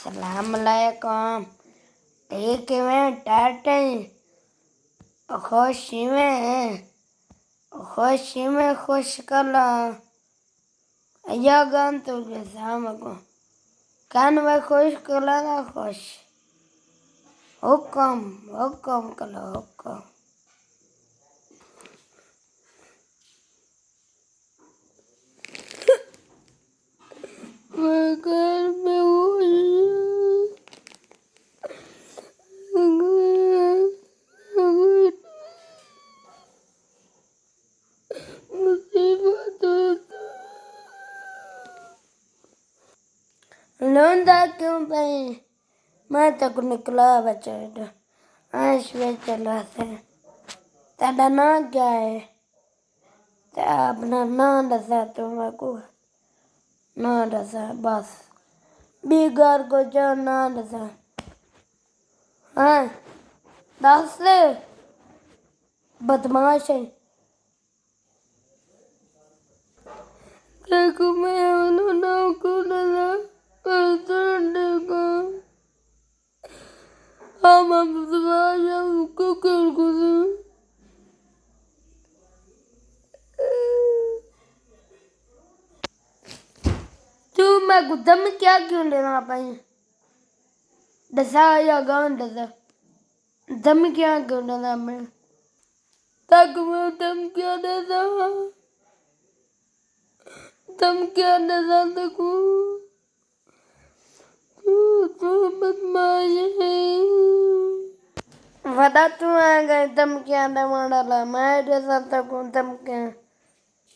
सलामकुम। ठीक है टाटे खुशी में खुश कला या गान तुझे शाम को कान में खुश कला ना खुश हुक्म हुक्म कला हुक्म मैं घर में लोंदा क्यों भाई मैं तक निकला बच्चा आश में चला से तेरा नाम क्या है ते अपना नाम दसा तू मेरे को नाम दसा बस बिगार को जो नाम दसा हाँ दस बदमाश है देखो मैं नाम को दसा तू मैं गुदम क्या क्यों लेना पाई दसा या गान दसा दम क्या क्यों लेना मैं तक मैं दम क्या दसा देखो तू बदमाश है वदा तू आ गए दम क्या दे डाला मैं दसा तक दम क्या